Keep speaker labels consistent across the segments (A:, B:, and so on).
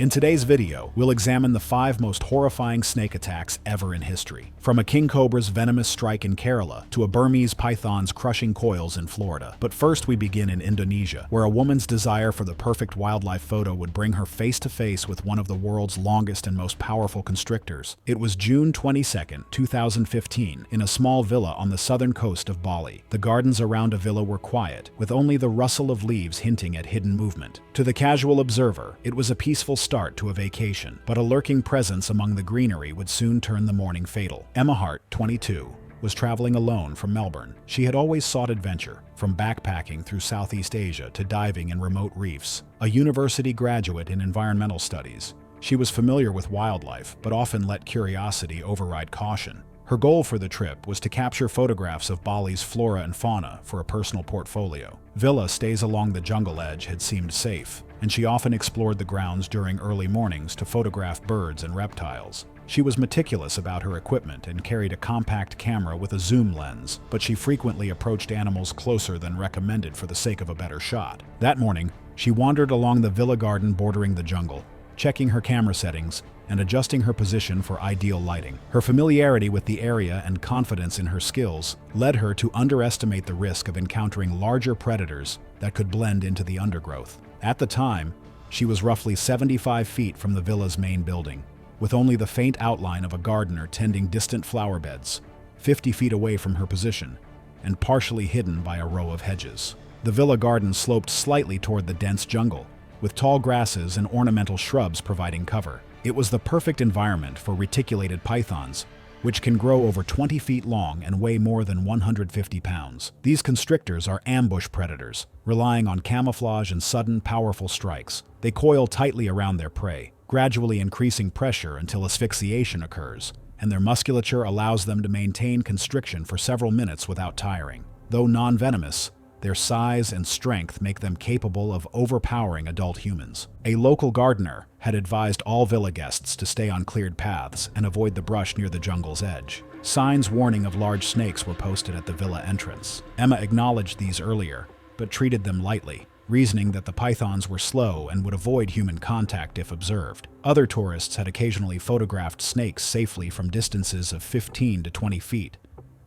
A: In today's video, we'll examine the 5 most horrifying snake attacks ever in history. From a king cobra's venomous strike in Kerala to a Burmese python's crushing coils in Florida. But first we begin in Indonesia, where a woman's desire for the perfect wildlife photo would bring her face to face with one of the world's longest and most powerful constrictors. It was June 22, 2015, in a small villa on the southern coast of Bali. The gardens around a villa were quiet, with only the rustle of leaves hinting at hidden movement. To the casual observer, it was a peaceful start to a vacation, but a lurking presence among the greenery would soon turn the morning fatal. Emma Hart, 22, was traveling alone from Melbourne. She had always sought adventure, from backpacking through Southeast Asia to diving in remote reefs. A university graduate in environmental studies, she was familiar with wildlife, but often let curiosity override caution. Her goal for the trip was to capture photographs of Bali's flora and fauna for a personal portfolio. Villa stays along the jungle edge had seemed safe, and she often explored the grounds during early mornings to photograph birds and reptiles. She was meticulous about her equipment and carried a compact camera with a zoom lens, but she frequently approached animals closer than recommended for the sake of a better shot. That morning, she wandered along the villa garden bordering the jungle, checking her camera settings and adjusting her position for ideal lighting. Her familiarity with the area and confidence in her skills led her to underestimate the risk of encountering larger predators that could blend into the undergrowth. At the time, she was roughly 75 feet from the villa's main building, with only the faint outline of a gardener tending distant flower beds, 50 feet away from her position, and partially hidden by a row of hedges. The villa garden sloped slightly toward the dense jungle, with tall grasses and ornamental shrubs providing cover. It was the perfect environment for reticulated pythons, which can grow over 20 feet long and weigh more than 150 pounds. These constrictors are ambush predators, relying on camouflage and sudden, powerful strikes. They coil tightly around their prey, gradually increasing pressure until asphyxiation occurs, and their musculature allows them to maintain constriction for several minutes without tiring. Though non-venomous, their size and strength make them capable of overpowering adult humans. A local gardener had advised all villa guests to stay on cleared paths and avoid the brush near the jungle's edge. Signs warning of large snakes were posted at the villa entrance. Emma acknowledged these earlier, but treated them lightly, reasoning that the pythons were slow and would avoid human contact if observed. Other tourists had occasionally photographed snakes safely from distances of 15 to 20 feet,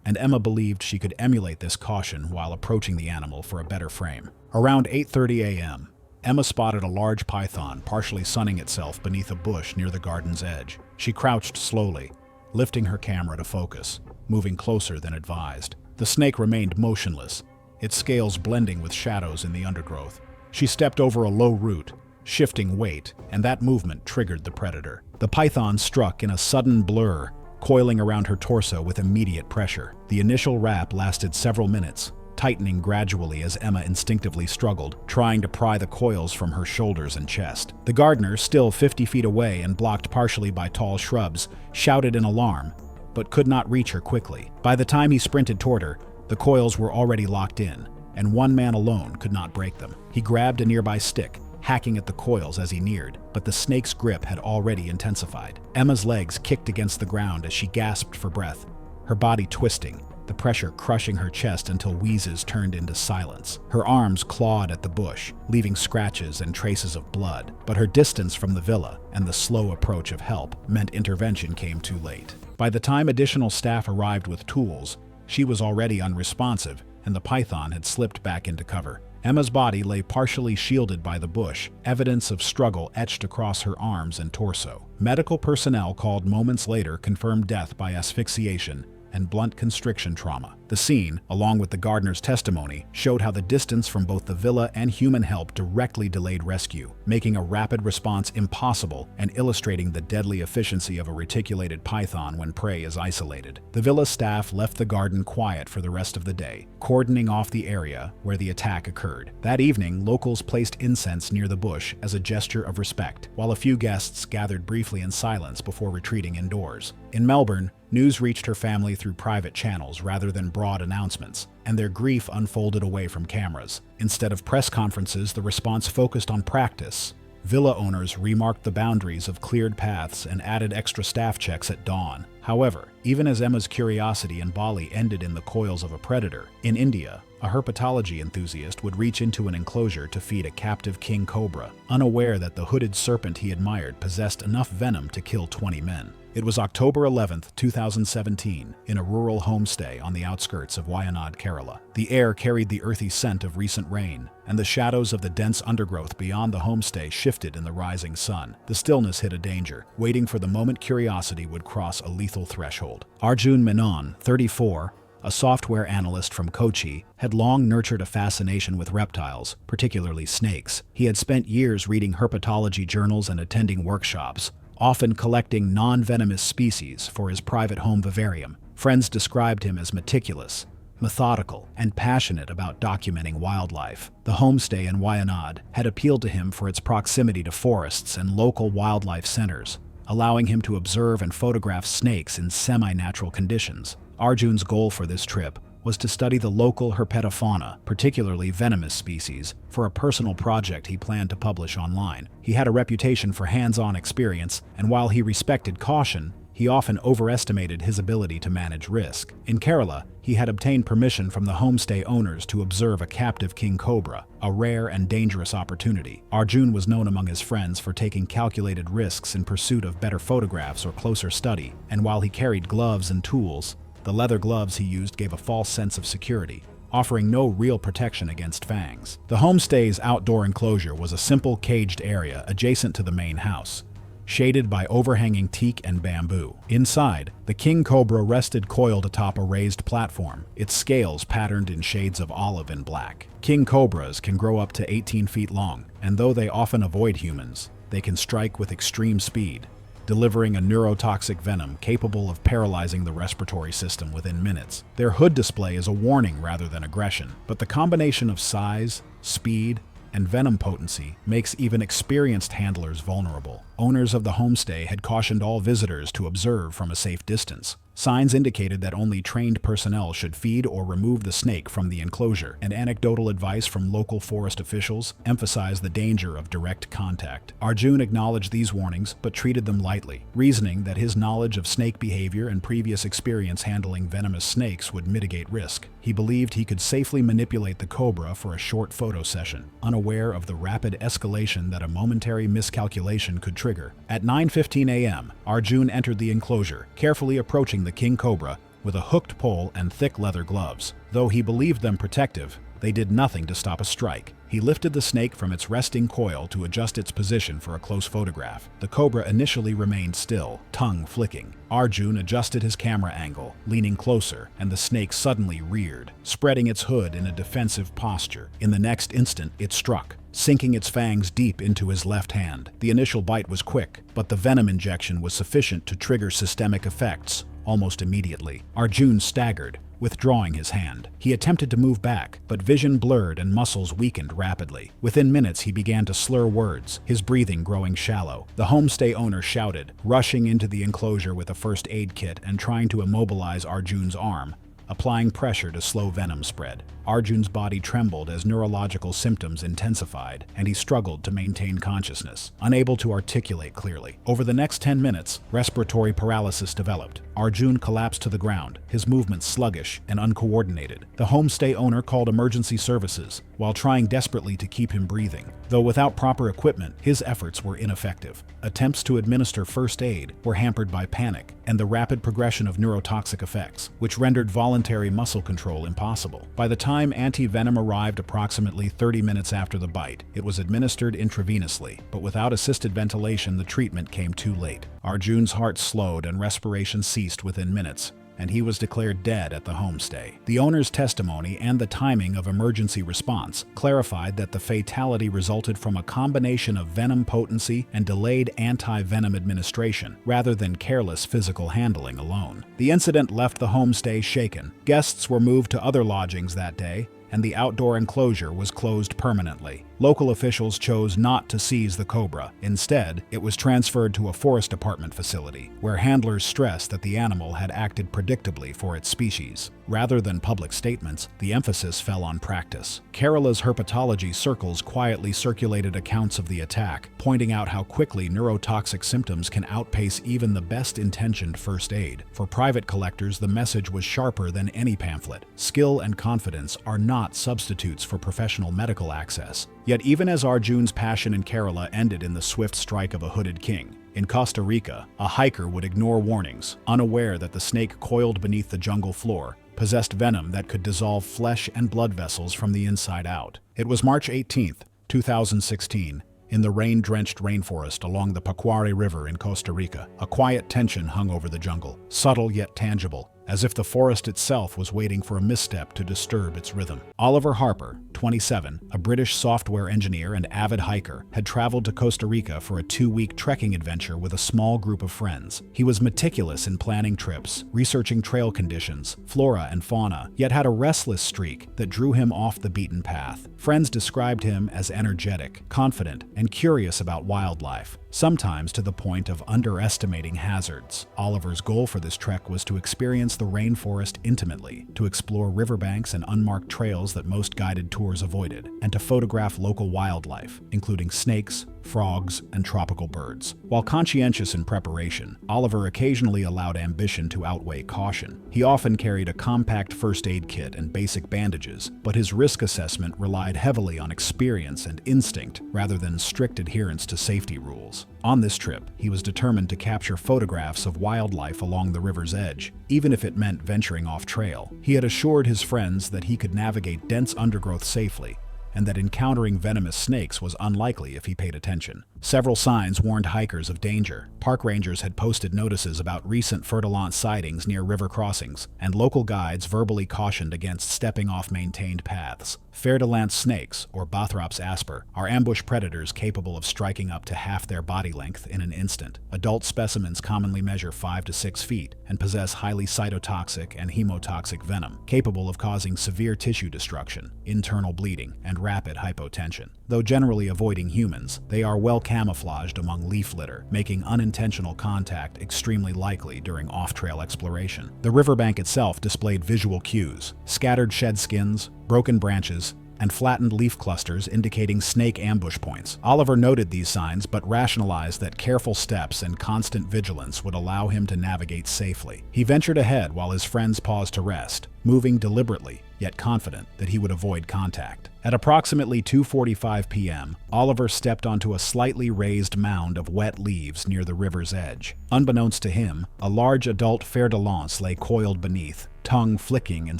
A: and Emma believed she could emulate this caution while approaching the animal for a better frame. Around 8:30 a.m., Emma spotted a large python partially sunning itself beneath a bush near the garden's edge. She crouched slowly, lifting her camera to focus, moving closer than advised. The snake remained motionless, its scales blending with shadows in the undergrowth. She stepped over a low root, shifting weight, and that movement triggered the predator. The python struck in a sudden blur, coiling around her torso with immediate pressure. The initial wrap lasted several minutes, tightening gradually as Emma instinctively struggled, trying to pry the coils from her shoulders and chest. The gardener, still 50 feet away and blocked partially by tall shrubs, shouted in alarm, but could not reach her quickly. By the time he sprinted toward her, the coils were already locked in, and one man alone could not break them. He grabbed a nearby stick, hacking at the coils as he neared, but the snake's grip had already intensified. Emma's legs kicked against the ground as she gasped for breath, her body twisting, the pressure crushing her chest until wheezes turned into silence. Her arms clawed at the bush, leaving scratches and traces of blood, but her distance from the villa and the slow approach of help meant intervention came too late. By the time additional staff arrived with tools, she was already unresponsive, and the python had slipped back into cover. Emma's body lay partially shielded by the bush, evidence of struggle etched across her arms and torso. Medical personnel called moments later confirmed death by asphyxiation and blunt constriction trauma. The scene, along with the gardener's testimony, showed how the distance from both the villa and human help directly delayed rescue, making a rapid response impossible and illustrating the deadly efficiency of a reticulated python when prey is isolated. The villa staff left the garden quiet for the rest of the day, cordoning off the area where the attack occurred. That evening, locals placed incense near the bush as a gesture of respect, while a few guests gathered briefly in silence before retreating indoors. In Melbourne, news reached her family through private channels rather than broad announcements, and their grief unfolded away from cameras. Instead of press conferences, the response focused on practice. Villa owners remarked the boundaries of cleared paths and added extra staff checks at dawn. However, even as Emma's curiosity in Bali ended in the coils of a predator, in India, a herpetology enthusiast would reach into an enclosure to feed a captive king cobra, unaware that the hooded serpent he admired possessed enough venom to kill 20 men. It was October 11, 2017, in a rural homestay on the outskirts of Wayanad, Kerala. The air carried the earthy scent of recent rain, and the shadows of the dense undergrowth beyond the homestay shifted in the rising sun. The stillness hid a danger, waiting for the moment curiosity would cross a lethal threshold. Arjun Menon, 34, a software analyst from Kochi, had long nurtured a fascination with reptiles, particularly snakes. He had spent years reading herpetology journals and attending workshops, often collecting non-venomous species for his private home vivarium. Friends described him as meticulous, methodical, and passionate about documenting wildlife. The homestay in Wayanad had appealed to him for its proximity to forests and local wildlife centers, allowing him to observe and photograph snakes in semi-natural conditions. Arjun's goal for this trip was to study the local herpetofauna, particularly venomous species, for a personal project he planned to publish online. He had a reputation for hands-on experience, and while he respected caution, he often overestimated his ability to manage risk. In Kerala, he had obtained permission from the homestay owners to observe a captive king cobra, a rare and dangerous opportunity. Arjun was known among his friends for taking calculated risks in pursuit of better photographs or closer study, and while he carried gloves and tools, the leather gloves he used gave a false sense of security, offering no real protection against fangs. The homestay's outdoor enclosure was a simple caged area adjacent to the main house, shaded by overhanging teak and bamboo. Inside, the king cobra rested coiled atop a raised platform, its scales patterned in shades of olive and black. King cobras can grow up to 18 feet long, and though they often avoid humans, they can strike with extreme speed, delivering a neurotoxic venom capable of paralyzing the respiratory system within minutes. Their hood display is a warning rather than aggression, but the combination of size, speed, and venom potency makes even experienced handlers vulnerable. Owners of the homestay had cautioned all visitors to observe from a safe distance. Signs indicated that only trained personnel should feed or remove the snake from the enclosure, and anecdotal advice from local forest officials emphasized the danger of direct contact. Arjun acknowledged these warnings but treated them lightly, reasoning that his knowledge of snake behavior and previous experience handling venomous snakes would mitigate risk. He believed he could safely manipulate the cobra for a short photo session, unaware of the rapid escalation that a momentary miscalculation could trigger. At 9:15 a.m., Arjun entered the enclosure, carefully approaching the king cobra with a hooked pole and thick leather gloves. Though he believed them protective, they did nothing to stop a strike. He lifted the snake from its resting coil to adjust its position for a close photograph. The cobra initially remained still, tongue flicking. Arjun adjusted his camera angle, leaning closer, and the snake suddenly reared, spreading its hood in a defensive posture. In the next instant, it struck, sinking its fangs deep into his left hand. The initial bite was quick, but the venom injection was sufficient to trigger systemic effects almost immediately. Arjun staggered, withdrawing his hand. He attempted to move back, but vision blurred and muscles weakened rapidly. Within minutes, he began to slur words, his breathing growing shallow. The homestay owner shouted, rushing into the enclosure with a first aid kit and trying to immobilize Arjun's arm, applying pressure to slow venom spread. Arjun's body trembled as neurological symptoms intensified, and he struggled to maintain consciousness, unable to articulate clearly. Over the next 10 minutes, respiratory paralysis developed. Arjun collapsed to the ground, his movements sluggish and uncoordinated. The homestay owner called emergency services, while trying desperately to keep him breathing. Though without proper equipment, his efforts were ineffective. Attempts to administer first aid were hampered by panic and the rapid progression of neurotoxic effects, which rendered voluntary muscle control impossible. By the time anti-venom arrived approximately 30 minutes after the bite, it was administered intravenously, but without assisted ventilation, the treatment came too late. Arjun's heart slowed and respiration ceased within minutes, and he was declared dead at the homestay. The owner's testimony and the timing of emergency response clarified that the fatality resulted from a combination of venom potency and delayed anti-venom administration, rather than careless physical handling alone. The incident left the homestay shaken. Guests were moved to other lodgings that day, and the outdoor enclosure was closed permanently. Local officials chose not to seize the cobra. Instead, it was transferred to a forest department facility, where handlers stressed that the animal had acted predictably for its species. Rather than public statements, the emphasis fell on practice. Kerala's herpetology circles quietly circulated accounts of the attack, pointing out how quickly neurotoxic symptoms can outpace even the best-intentioned first aid. For private collectors, the message was sharper than any pamphlet. Skill and confidence are not substitutes for professional medical access. Yet even as Arjun's passion in Kerala ended in the swift strike of a hooded king, in Costa Rica, a hiker would ignore warnings, unaware that the snake coiled beneath the jungle floor possessed venom that could dissolve flesh and blood vessels from the inside out. It was March 18, 2016, in the rain-drenched rainforest along the Pacuari River in Costa Rica. A quiet tension hung over the jungle, subtle yet tangible, as if the forest itself was waiting for a misstep to disturb its rhythm. Oliver Harper, 27, a British software engineer and avid hiker, had traveled to Costa Rica for a 2-week trekking adventure with a small group of friends. He was meticulous in planning trips, researching trail conditions, flora and fauna, yet had a restless streak that drew him off the beaten path. Friends described him as energetic, confident, and curious about wildlife, sometimes to the point of underestimating hazards. Oliver's goal for this trek was to experience the rainforest intimately, to explore riverbanks and unmarked trails that most guided tours avoided, and to photograph local wildlife, including snakes, frogs, and tropical birds. While conscientious in preparation, Oliver occasionally allowed ambition to outweigh caution. He often carried a compact first aid kit and basic bandages, but his risk assessment relied heavily on experience and instinct rather than strict adherence to safety rules. On this trip, he was determined to capture photographs of wildlife along the river's edge, even if it meant venturing off trail. He had assured his friends that he could navigate dense undergrowth safely, and that encountering venomous snakes was unlikely if he paid attention. Several signs warned hikers of danger. Park rangers had posted notices about recent fertilante sightings near river crossings, and local guides verbally cautioned against stepping off maintained paths. Fer-de-lance snakes, or Bothrops asper, are ambush predators capable of striking up to half their body length in an instant. Adult specimens commonly measure 5 to 6 feet and possess highly cytotoxic and hemotoxic venom, capable of causing severe tissue destruction, internal bleeding, and rapid hypotension. Though generally avoiding humans, they are well camouflaged among leaf litter, making unintentional contact extremely likely during off-trail exploration. The riverbank itself displayed visual cues: scattered shed skins, broken branches, and flattened leaf clusters indicating snake ambush points. Oliver noted these signs but rationalized that careful steps and constant vigilance would allow him to navigate safely. He ventured ahead while his friends paused to rest, moving deliberately, yet confident that he would avoid contact. At approximately 2:45 p.m., Oliver stepped onto a slightly raised mound of wet leaves near the river's edge. Unbeknownst to him, a large adult fer-de-lance lay coiled beneath, tongue flicking and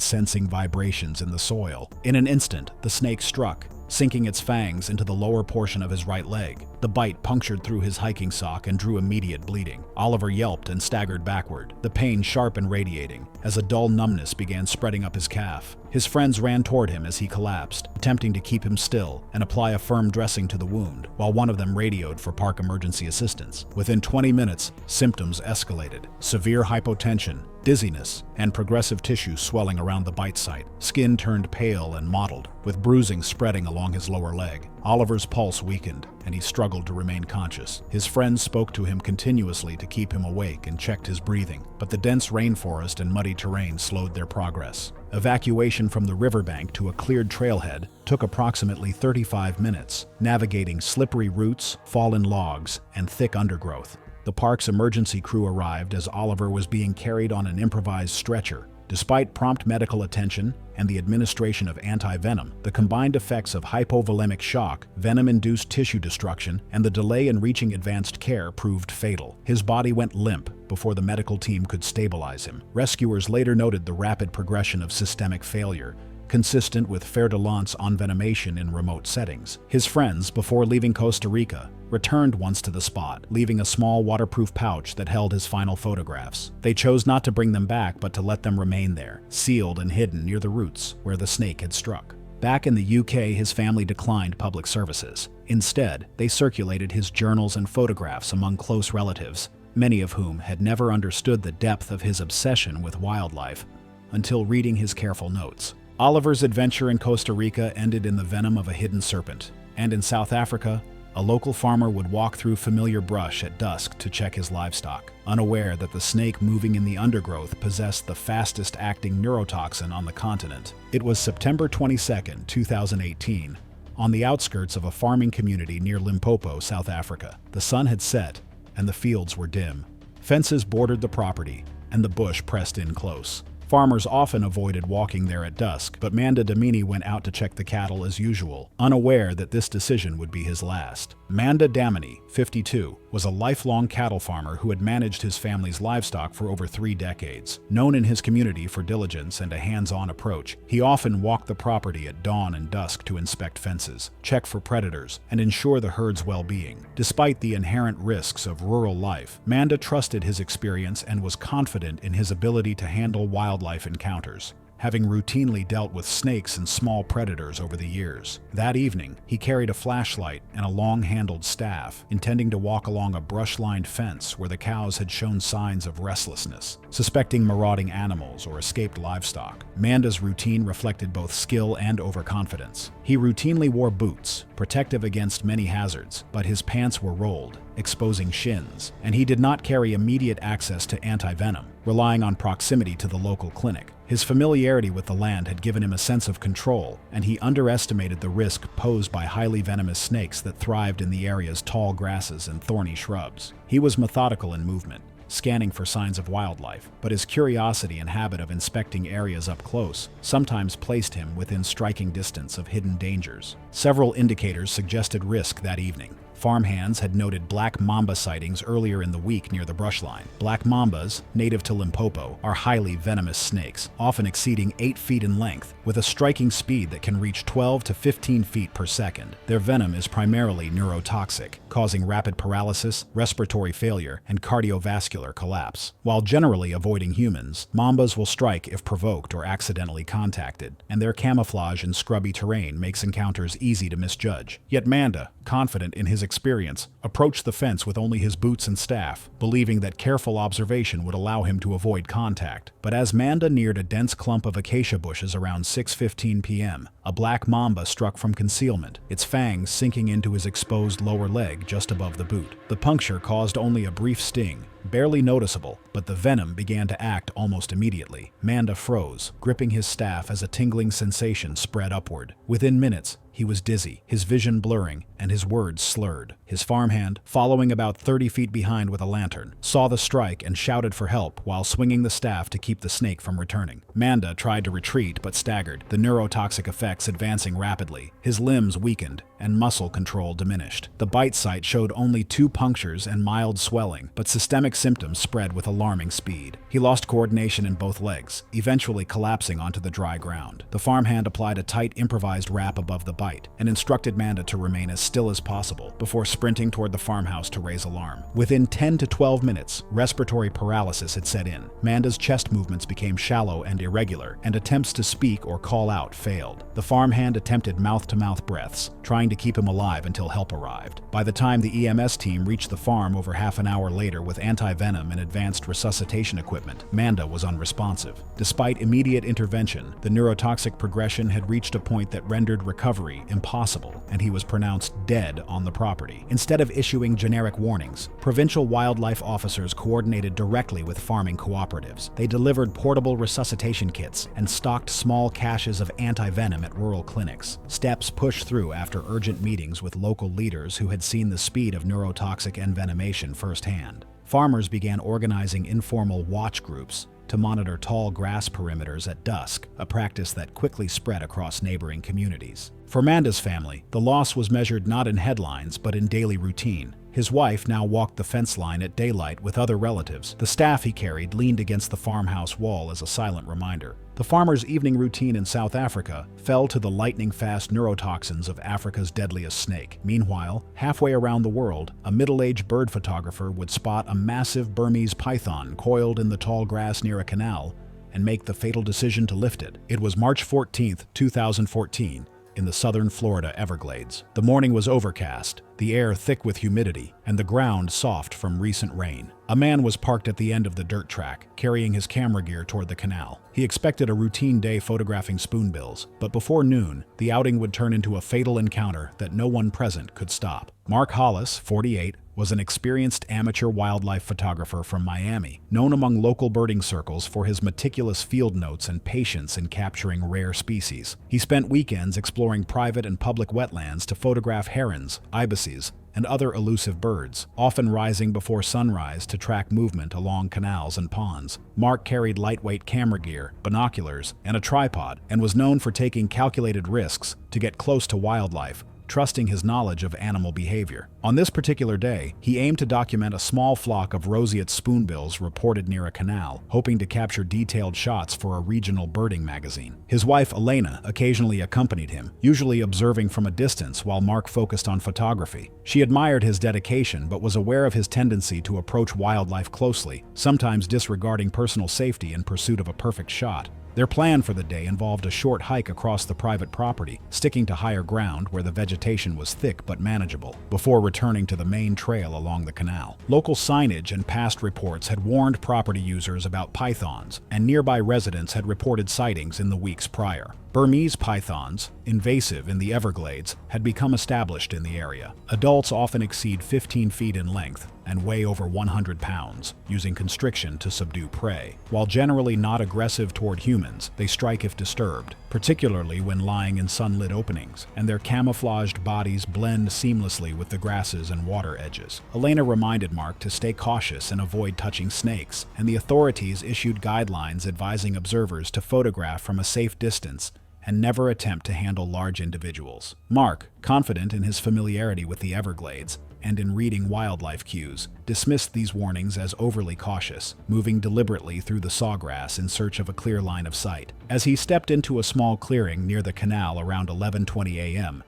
A: sensing vibrations in the soil. In an instant, the snake struck, sinking its fangs into the lower portion of his right leg. The bite punctured through his hiking sock and drew immediate bleeding. Oliver yelped and staggered backward, the pain sharp and radiating, as a dull numbness began spreading up his calf. His friends ran toward him as he collapsed, attempting to keep him still and apply a firm dressing to the wound, while one of them radioed for park emergency assistance. Within 20 minutes, symptoms escalated: severe hypotension, dizziness, and progressive tissue swelling around the bite site. Skin turned pale and mottled, with bruising spreading along his lower leg. Oliver's pulse weakened, and he struggled to remain conscious. His friends spoke to him continuously to keep him awake and checked his breathing, but the dense rainforest and muddy terrain slowed their progress. Evacuation from the riverbank to a cleared trailhead took approximately 35 minutes, navigating slippery roots, fallen logs, and thick undergrowth. The park's emergency crew arrived as Oliver was being carried on an improvised stretcher. Despite prompt medical attention and the administration of anti-venom, the combined effects of hypovolemic shock, venom-induced tissue destruction, and the delay in reaching advanced care proved fatal. His body went limp before the medical team could stabilize him. Rescuers later noted the rapid progression of systemic failure, consistent with fer-de-lance envenomation in remote settings. His friends, before leaving Costa Rica, returned once to the spot, leaving a small waterproof pouch that held his final photographs. They chose not to bring them back, but to let them remain there, sealed and hidden near the roots where the snake had struck. Back in the UK, his family declined public services. Instead, they circulated his journals and photographs among close relatives, many of whom had never understood the depth of his obsession with wildlife until reading his careful notes. Oliver's adventure in Costa Rica ended in the venom of a hidden serpent. And in South Africa, a local farmer would walk through familiar brush at dusk to check his livestock, unaware that the snake moving in the undergrowth possessed the fastest-acting neurotoxin on the continent. It was September 22, 2018, on the outskirts of a farming community near Limpopo, South Africa. The sun had set, and the fields were dim. Fences bordered the property, and the bush pressed in close. Farmers often avoided walking there at dusk, but Manda Damini went out to check the cattle as usual, unaware that this decision would be his last. Manda Damini, 52, was a lifelong cattle farmer who had managed his family's livestock for over 3 decades. Known in his community for diligence and a hands-on approach, he often walked the property at dawn and dusk to inspect fences, check for predators, and ensure the herd's well-being. Despite the inherent risks of rural life, Manda trusted his experience and was confident in his ability to handle wildlife encounters, having routinely dealt with snakes and small predators over the years. That evening, he carried a flashlight and a long-handled staff, intending to walk along a brush-lined fence where the cows had shown signs of restlessness, suspecting marauding animals or escaped livestock. Manda's routine reflected both skill and overconfidence. He routinely wore boots, protective against many hazards, but his pants were rolled, exposing shins, and he did not carry immediate access to anti-venom, relying on proximity to the local clinic. His familiarity with the land had given him a sense of control, and he underestimated the risk posed by highly venomous snakes that thrived in the area's tall grasses and thorny shrubs. He was methodical in movement, scanning for signs of wildlife, but his curiosity and habit of inspecting areas up close sometimes placed him within striking distance of hidden dangers. Several indicators suggested risk that evening. Farmhands had noted black mamba sightings earlier in the week near the brushline. Black mambas, native to Limpopo, are highly venomous snakes, often exceeding 8 feet in length, with a striking speed that can reach 12 to 15 feet per second. Their venom is primarily neurotoxic, causing rapid paralysis, respiratory failure, and cardiovascular collapse. While generally avoiding humans, mambas will strike if provoked or accidentally contacted, and their camouflage in scrubby terrain makes encounters easy to misjudge. Yet Manda, confident in his experience, approached the fence with only his boots and staff, believing that careful observation would allow him to avoid contact. But as Manda neared a dense clump of acacia bushes around 6:15 p.m., a black mamba struck from concealment, its fangs sinking into his exposed lower leg just above the boot. The puncture caused only a brief sting, barely noticeable, but the venom began to act almost immediately. Manda froze, gripping his staff as a tingling sensation spread upward. Within minutes, he was dizzy, his vision blurring, and his words slurred. His farmhand, following about 30 feet behind with a lantern, saw the strike and shouted for help while swinging the staff to keep the snake from returning. Manda tried to retreat but staggered, the neurotoxic effects advancing rapidly. His limbs weakened, and muscle control diminished. The bite site showed only 2 punctures and mild swelling, but systemic symptoms spread with alarming speed. He lost coordination in both legs, eventually collapsing onto the dry ground. The farmhand applied a tight improvised wrap above the bite and instructed Manda to remain as still as possible before sprinting toward the farmhouse to raise alarm. Within 10 to 12 minutes, respiratory paralysis had set in. Manda's chest movements became shallow and irregular, and attempts to speak or call out failed. The farmhand attempted mouth-to-mouth breaths, trying to keep him alive until help arrived. By the time the EMS team reached the farm over half an hour later with anti-venom and advanced resuscitation equipment, Manda was unresponsive. Despite immediate intervention, the neurotoxic progression had reached a point that rendered recovery impossible, and he was pronounced dead on the property. Instead of issuing generic warnings, provincial wildlife officers coordinated directly with farming cooperatives. They delivered portable resuscitation kits and stocked small caches of anti-venom at rural clinics. Steps pushed through after urgent meetings with local leaders who had seen the speed of neurotoxic envenomation firsthand. Farmers began organizing informal watch groups to monitor tall grass perimeters at dusk, a practice that quickly spread across neighboring communities. For Manda's family, the loss was measured not in headlines but in daily routine. His wife now walked the fence line at daylight with other relatives. The staff he carried leaned against the farmhouse wall as a silent reminder. The farmer's evening routine in South Africa fell to the lightning-fast neurotoxins of Africa's deadliest snake. Meanwhile, halfway around the world, a middle-aged bird photographer would spot a massive Burmese python coiled in the tall grass near a canal and make the fatal decision to lift it. It was March 14, 2014, in the southern Florida Everglades. The morning was overcast, the air thick with humidity, and the ground soft from recent rain. A man was parked at the end of the dirt track, carrying his camera gear toward the canal. He expected a routine day photographing spoonbills, but before noon, the outing would turn into a fatal encounter that no one present could stop. Mark Hollis, 48, was an experienced amateur wildlife photographer from Miami, known among local birding circles for his meticulous field notes and patience in capturing rare species. He spent weekends exploring private and public wetlands to photograph herons, ibises, and other elusive birds, often rising before sunrise to track movement along canals and ponds. Mark carried lightweight camera gear, binoculars, and a tripod, and was known for taking calculated risks to get close to wildlife, trusting his knowledge of animal behavior. On this particular day, he aimed to document a small flock of roseate spoonbills reported near a canal, hoping to capture detailed shots for a regional birding magazine. His wife, Elena, occasionally accompanied him, usually observing from a distance while Mark focused on photography. She admired his dedication but was aware of his tendency to approach wildlife closely, sometimes disregarding personal safety in pursuit of a perfect shot. Their plan for the day involved a short hike across the private property, sticking to higher ground where the vegetation was thick but manageable, before returning to the main trail along the canal. Local signage and past reports had warned property users about pythons, and nearby residents had reported sightings in the weeks prior. Burmese pythons, invasive in the Everglades, had become established in the area. Adults often exceed 15 feet in length and weigh over 100 pounds, using constriction to subdue prey. While generally not aggressive toward humans, they strike if disturbed, particularly when lying in sunlit openings, and their camouflaged bodies blend seamlessly with the grasses and water edges. Elena reminded Mark to stay cautious and avoid touching snakes, and the authorities issued guidelines advising observers to photograph from a safe distance and never attempt to handle large individuals. Mark, confident in his familiarity with the Everglades and in reading wildlife cues, dismissed these warnings as overly cautious, moving deliberately through the sawgrass in search of a clear line of sight. As he stepped into a small clearing near the canal around 11:20 a.m.,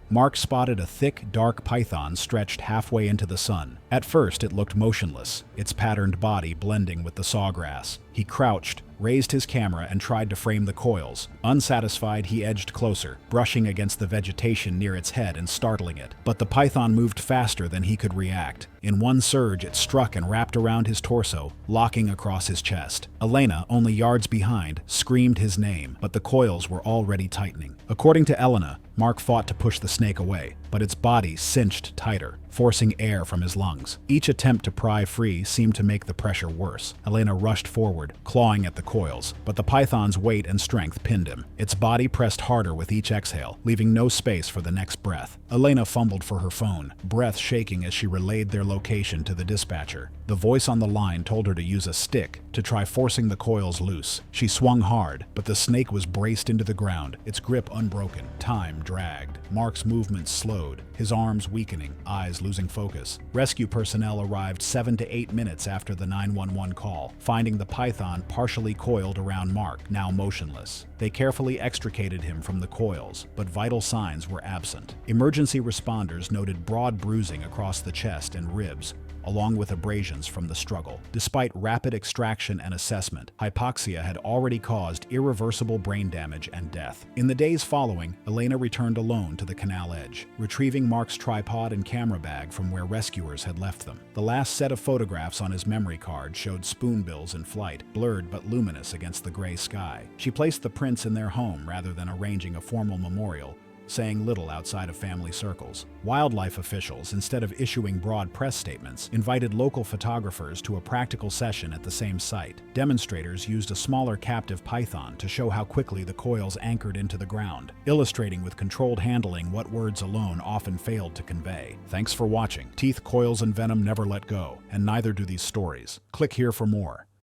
A: Mark spotted a thick, dark python stretched halfway into the sun. At first, it looked motionless, its patterned body blending with the sawgrass. He crouched, raised his camera, and tried to frame the coils. Unsatisfied, he edged closer, brushing against the vegetation near its head and startling it. But the python moved faster than he could react. In one surge, it struck and wrapped around his torso, locking across his chest. Elena, only yards behind, screamed his name, but the coils were already tightening. According to Elena, Mark fought to push the snake away, but its body cinched tighter, forcing air from his lungs. Each attempt to pry free seemed to make the pressure worse. Elena rushed forward, clawing at the coils, but the python's weight and strength pinned him. Its body pressed harder with each exhale, leaving no space for the next breath. Elena fumbled for her phone, breath shaking as she relayed their location to the dispatcher. The voice on the line told her to use a stick to try forcing the coils loose. She swung hard, but the snake was braced into the ground, its grip unbroken. Time dragged. Mark's movements slowed, his arms weakening, eyes losing focus. Rescue personnel arrived 7 to 8 minutes after the 911 call, finding the python partially coiled around Mark, now motionless. They carefully extricated him from the coils, but vital signs were absent. Emergency responders noted broad bruising across the chest and ribs, along with abrasions from the struggle. Despite rapid extraction and assessment, hypoxia had already caused irreversible brain damage and death. In the days following, Elena returned alone to the canal edge, retrieving Mark's tripod and camera bag from where rescuers had left them. The last set of photographs on his memory card showed spoonbills in flight, blurred but luminous against the gray sky. She placed the prints in their home rather than arranging a formal memorial, saying little outside of family circles. Wildlife officials, instead of issuing broad press statements, invited local photographers to a practical session at the same site. Demonstrators used a smaller captive python to show how quickly the coils anchored into the ground, illustrating with controlled handling what words alone often failed to convey. Thanks for watching. Teeth, coils, and venom never let go, and neither do these stories. Click here for more.